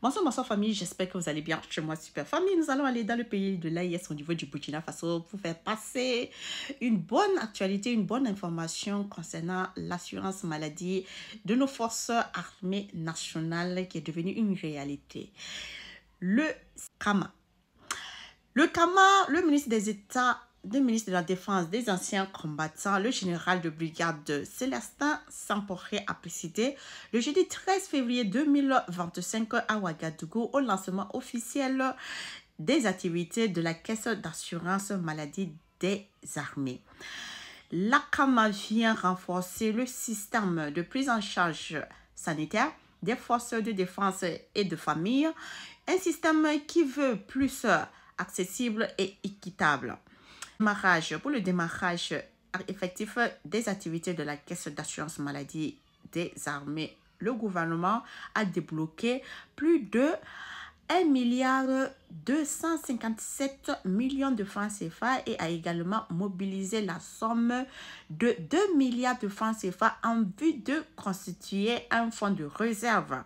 Bonsoir, bonsoir famille, j'espère que vous allez bien chez moi, super famille. Nous allons aller dans le pays de l'AIS au niveau du Burkina Faso pour faire passer une bonne actualité, une bonne information concernant l'assurance maladie de nos forces armées nationales qui est devenue une réalité. Le CAMA. Le CAMA, le ministre des États, le ministre de la Défense des anciens combattants, le général de brigade Célestin Samporé a précisé le jeudi 13 février 2025 à Ouagadougou au lancement officiel des activités de la Caisse d'assurance maladie des armées. La CAMA vient renforcer le système de prise en charge sanitaire des forces de défense et de famille, un système qui veut plus accessible et équitable. Pour le démarrage effectif des activités de la Caisse d'assurance maladie des armées, le gouvernement a débloqué plus de 1,257 milliard de francs CFA et a également mobilisé la somme de 2 milliards de francs CFA en vue de constituer un fonds de réserve.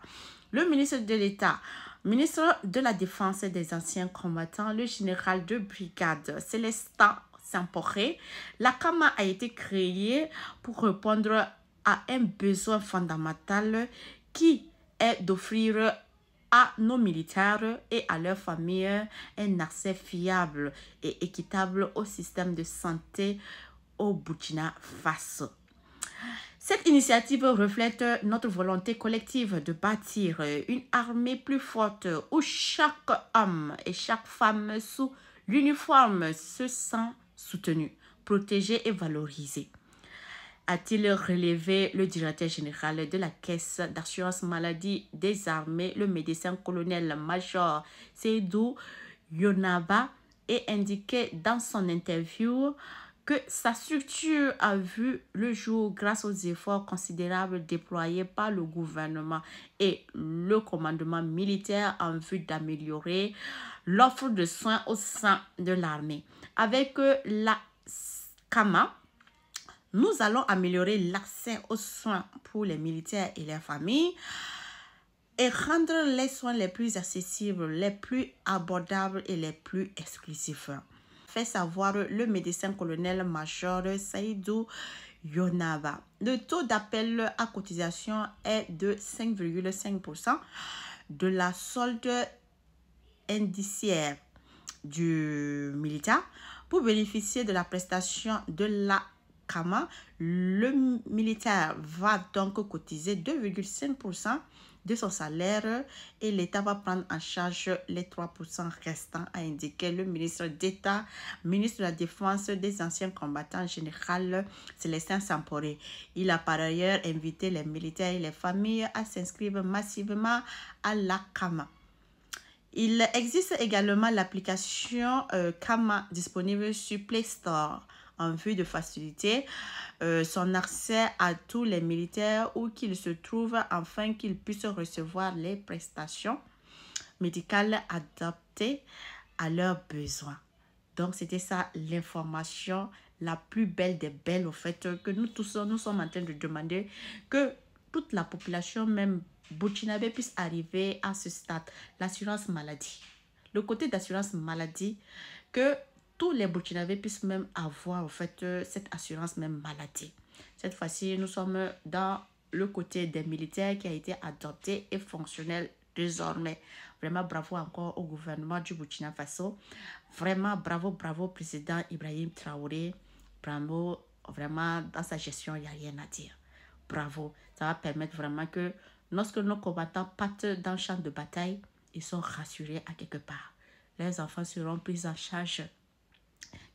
Le ministre de l'État, ministre de la Défense et des anciens combattants, le général de brigade Célestin Samporé, la CAMA a été créée pour répondre à un besoin fondamental qui est d'offrir à nos militaires et à leurs familles un accès fiable et équitable au système de santé au Burkina Faso. Cette initiative reflète notre volonté collective de bâtir une armée plus forte où chaque homme et chaque femme sous l'uniforme se sent soutenu, protégé et valorisé. A-t-il relevé le directeur général de la Caisse d'assurance maladie des armées, le médecin-colonel-major Seydou Yonaba, et indiqué dans son interview que sa structure a vu le jour grâce aux efforts considérables déployés par le gouvernement et le commandement militaire en vue d'améliorer l'offre de soins au sein de l'armée. Avec la CAMA, nous allons améliorer l'accès aux soins pour les militaires et leurs familles et rendre les soins les plus accessibles, les plus abordables et les plus exclusifs. Fait savoir le médecin-colonel-major Seydou Yonaba. Le taux d'appel à cotisation est de 5,5% de la solde indiciaire du militaire. Pour bénéficier de la prestation de la CAMA, le militaire va donc cotiser 2,5% de son salaire et l'État va prendre en charge les 3% restants, a indiqué le ministre d'État, ministre de la Défense des anciens combattants, général Célestin Samporé. Il a par ailleurs invité les militaires et les familles à s'inscrire massivement à la CAMA. Il existe également l'application CAMA disponible sur Play Store en vue de faciliter son accès à tous les militaires où qu'ils se trouvent afin qu'ils puissent recevoir les prestations médicales adaptées à leurs besoins. Donc, c'était ça l'information la plus belle des belles, au fait, que nous tous, nous sommes en train de demander que toute la population, même burkinabé, puisse arriver à ce stade. L'assurance maladie. Le côté d'assurance maladie, que tous les burkinabés puissent même avoir, en fait, cette assurance même maladie. Cette fois-ci, nous sommes dans le côté des militaires qui a été adopté et fonctionnel désormais. Vraiment, bravo encore au gouvernement du Burkina Faso. Vraiment, bravo, bravo, président Ibrahim Traoré. Bravo, vraiment, dans sa gestion, il n'y a rien à dire. Bravo. Ça va permettre vraiment que lorsque nos combattants partent dans le champ de bataille, ils sont rassurés à quelque part. Les enfants seront pris en charge.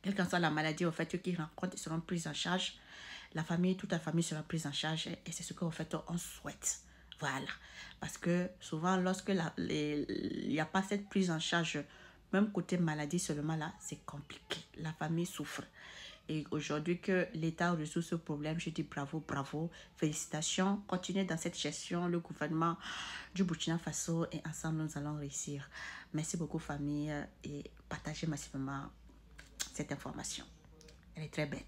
Quelle que soit la maladie au fait qu'ils rencontrent, ils seront pris en charge. La famille, toute la famille sera prise en charge et c'est ce qu'en fait on souhaite. Voilà. Parce que souvent, lorsque il n'y a pas cette prise en charge, même côté maladie seulement là, c'est compliqué. La famille souffre. Et aujourd'hui que l'État résout ce problème, je dis bravo, bravo, félicitations. Continuez dans cette gestion, le gouvernement du Burkina Faso et ensemble nous allons réussir. Merci beaucoup famille et partagez massivement cette information. Elle est très belle.